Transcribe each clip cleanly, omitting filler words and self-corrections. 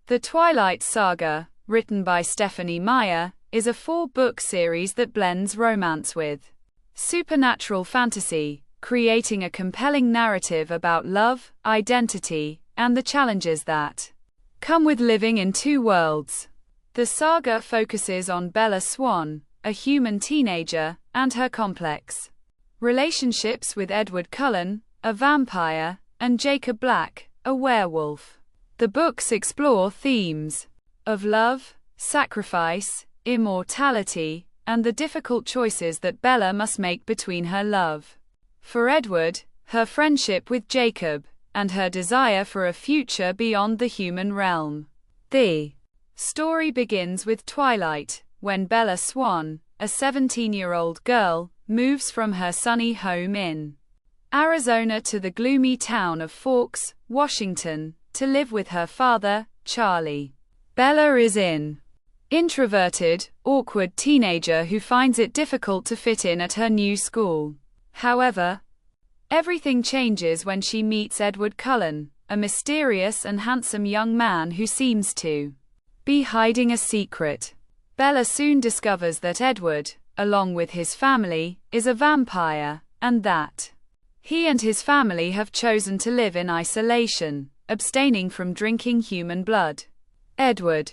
The Twilight Saga, written by Stephenie Meyer, is a 4-book series that blends romance with supernatural fantasy, creating a compelling narrative about love, identity, and the challenges that come with living in two worlds. The saga focuses on Bella Swan, a human teenager, and her complex relationships with Edward Cullen, a vampire, and Jacob Black, a werewolf. The books explore themes of love, sacrifice, immortality, and the difficult choices that Bella must make between her love for Edward, her friendship with Jacob, and her desire for a future beyond the human realm. The story begins with Twilight, when Bella Swan, a 17-year-old girl, moves from her sunny home in Arizona to the gloomy town of Forks, Washington, to live with her father, Charlie. Bella is an introverted, awkward teenager who finds it difficult to fit in at her new school. However, everything changes when she meets Edward Cullen, a mysterious and handsome young man who seems to be hiding a secret. Bella soon discovers that Edward, along with his family, is a vampire, and that he and his family have chosen to live in isolation, abstaining from drinking human blood. Edward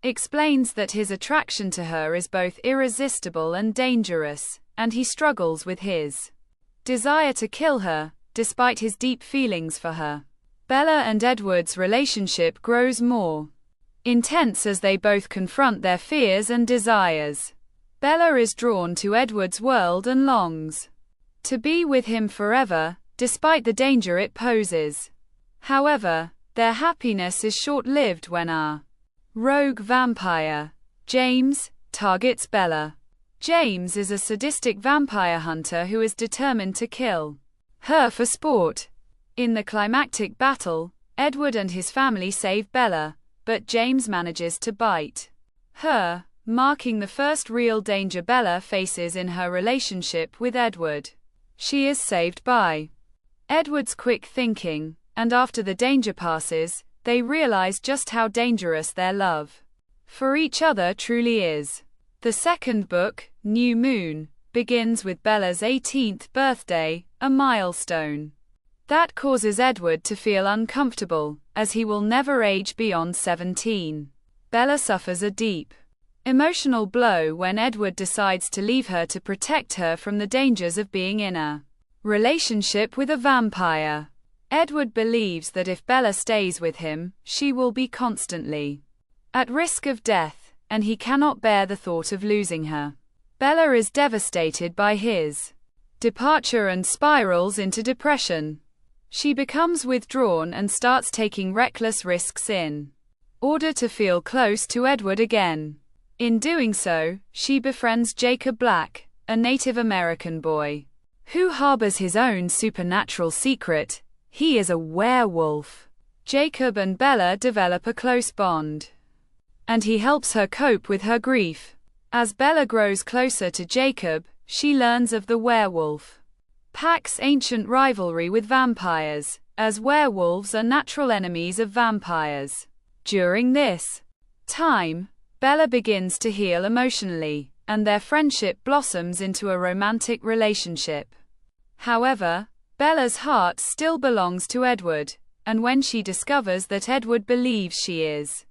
explains that his attraction to her is both irresistible and dangerous, and he struggles with his desire to kill her, despite his deep feelings for her. Bella and Edward's relationship grows more intense as they both confront their fears and desires. Bella is drawn to Edward's world and longs to be with him forever, despite the danger it poses. However, their happiness is short-lived when a rogue vampire, James, targets Bella. James is a sadistic vampire hunter who is determined to kill her for sport. In the climactic battle, Edward and his family save Bella, but James manages to bite her, marking the first real danger Bella faces in her relationship with Edward. She is saved by Edward's quick thinking, and after the danger passes, they realize just how dangerous their love for each other truly is. The second book, New Moon, begins with Bella's 18th birthday, a milestone that causes Edward to feel uncomfortable, as he will never age beyond 17. Bella suffers a deep emotional blow when Edward decides to leave her to protect her from the dangers of being in a relationship with a vampire. Edward believes that if Bella stays with him, she will be constantly at risk of death, and he cannot bear the thought of losing her. Bella is devastated by his departure and spirals into depression. She becomes withdrawn and starts taking reckless risks in order to feel close to Edward again. In doing so, she befriends Jacob Black, a Native American boy who harbors his own supernatural secret. He is a werewolf. Jacob and Bella develop a close bond, and he helps her cope with her grief. As Bella grows closer to Jacob, she learns of the werewolf pack's ancient rivalry with vampires, as werewolves are natural enemies of vampires. During this time, Bella begins to heal emotionally, and their friendship blossoms into a romantic relationship. However, Bella's heart still belongs to Edward, and when she discovers that Edward believes she is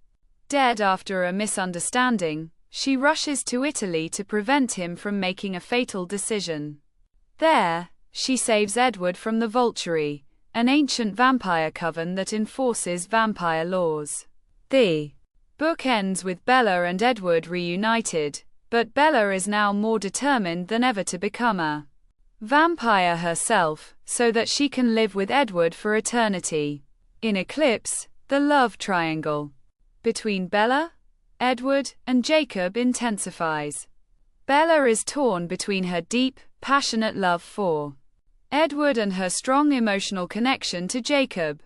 dead after a misunderstanding, she rushes to Italy to prevent him from making a fatal decision. There, she saves Edward from the Volturi, an ancient vampire coven that enforces vampire laws. The book ends with Bella and Edward reunited, but Bella is now more determined than ever to become a vampire herself, so that she can live with Edward for eternity. In Eclipse, the love triangle between Bella, Edward, and Jacob intensifies. Bella is torn between her deep, passionate love for Edward and her strong emotional connection to Jacob.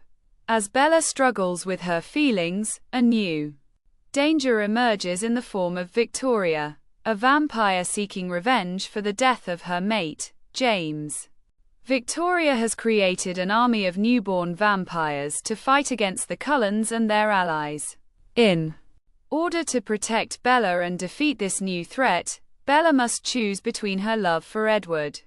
As Bella struggles with her feelings, a new danger emerges in the form of Victoria, a vampire seeking revenge for the death of her mate, James. Victoria has created an army of newborn vampires to fight against the Cullens and their allies. In order to protect Bella and defeat this new threat, Bella must choose between her love for Edward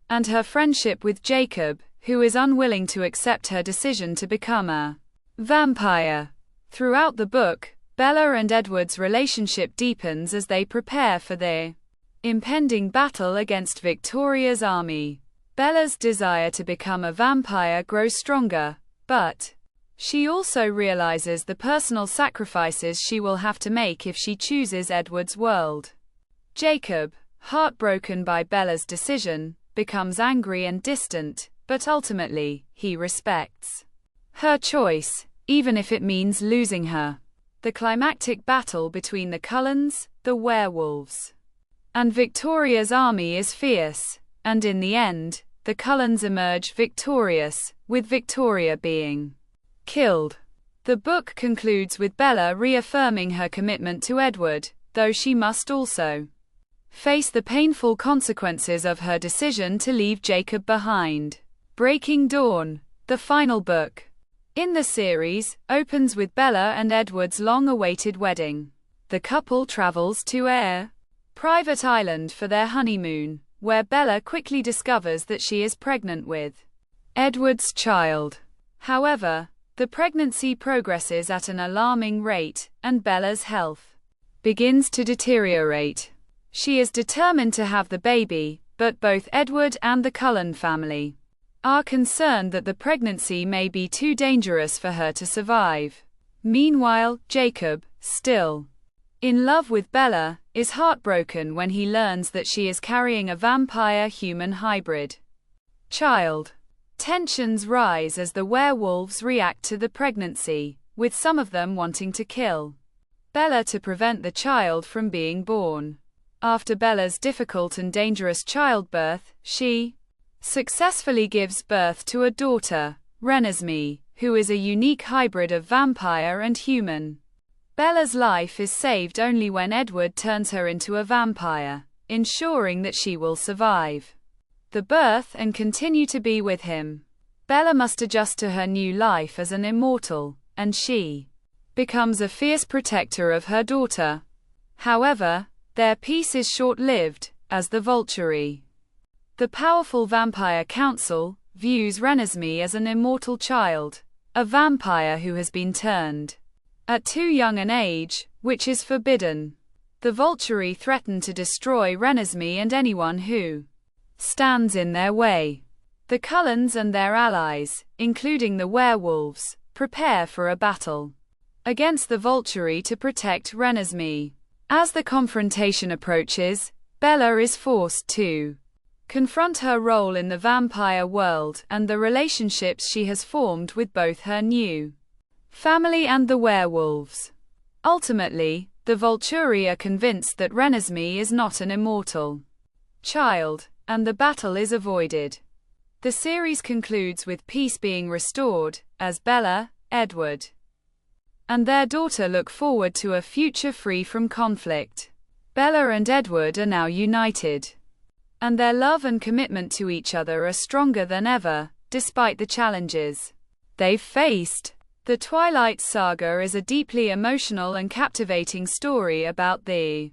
and her friendship with Jacob, who is unwilling to accept her decision to become a vampire. Throughout the book, Bella and Edward's relationship deepens as they prepare for their impending battle against Victoria's army. Bella's desire to become a vampire grows stronger, but she also realizes the personal sacrifices she will have to make if she chooses Edward's world. Jacob, heartbroken by Bella's decision, becomes angry and distant, but ultimately, he respects her choice, even if it means losing her. The climactic battle between the Cullens, the werewolves, and Victoria's army is fierce, and in the end, the Cullens emerge victorious, with Victoria being killed. The book concludes with Bella reaffirming her commitment to Edward, though she must also face the painful consequences of her decision to leave Jacob behind. Breaking Dawn, the final book in the series, opens with Bella and Edward's long-awaited wedding. The couple travels to a private island for their honeymoon, where Bella quickly discovers that she is pregnant with Edward's child. However, the pregnancy progresses at an alarming rate, and Bella's health begins to deteriorate. She is determined to have the baby, but both Edward and the Cullen family are concerned that the pregnancy may be too dangerous for her to survive. Meanwhile, Jacob, still in love with Bella, is heartbroken when he learns that she is carrying a vampire-human hybrid child. Tensions rise as the werewolves react to the pregnancy, with some of them wanting to kill Bella to prevent the child from being born. After Bella's difficult and dangerous childbirth, she successfully gives birth to a daughter, Renesmee, who is a unique hybrid of vampire and human. Bella's life is saved only when Edward turns her into a vampire, ensuring that she will survive the birth and continue to be with him. Bella must adjust to her new life as an immortal, and she becomes a fierce protector of her daughter. However, their peace is short-lived, as the Vulture, the powerful vampire council, views Renesmee as an immortal child, a vampire who has been turned at too young an age, which is forbidden. The Vulture threaten to destroy Renesmee and anyone who stands in their way. The Cullens and their allies, including the werewolves, prepare for a battle against the Vulture to protect Renesmee. As the confrontation approaches, Bella is forced to confront her role in the vampire world and the relationships she has formed with both her new family and the werewolves. Ultimately, the Vulture are convinced that Renesmee is not an immortal child, and the battle is avoided. The series concludes with peace being restored, as Bella, Edward, and their daughter look forward to a future free from conflict. Bella and Edward are now united, and their love and commitment to each other are stronger than ever, despite the challenges they've faced. The Twilight Saga is a deeply emotional and captivating story about the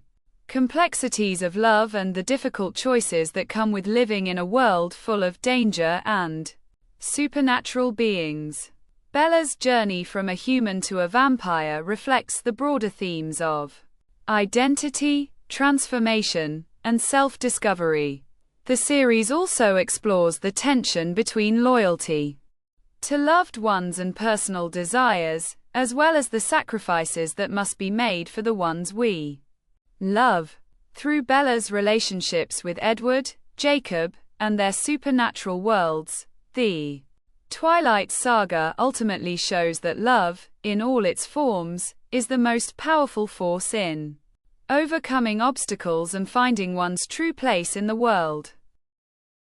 complexities of love and the difficult choices that come with living in a world full of danger and supernatural beings. Bella's journey from a human to a vampire reflects the broader themes of identity, transformation, and self-discovery. The series also explores the tension between loyalty to loved ones and personal desires, as well as the sacrifices that must be made for the ones we love. Through Bella's relationships with Edward, Jacob, and their supernatural worlds, the Twilight Saga ultimately shows that love, in all its forms, is the most powerful force in overcoming obstacles and finding one's true place in the world.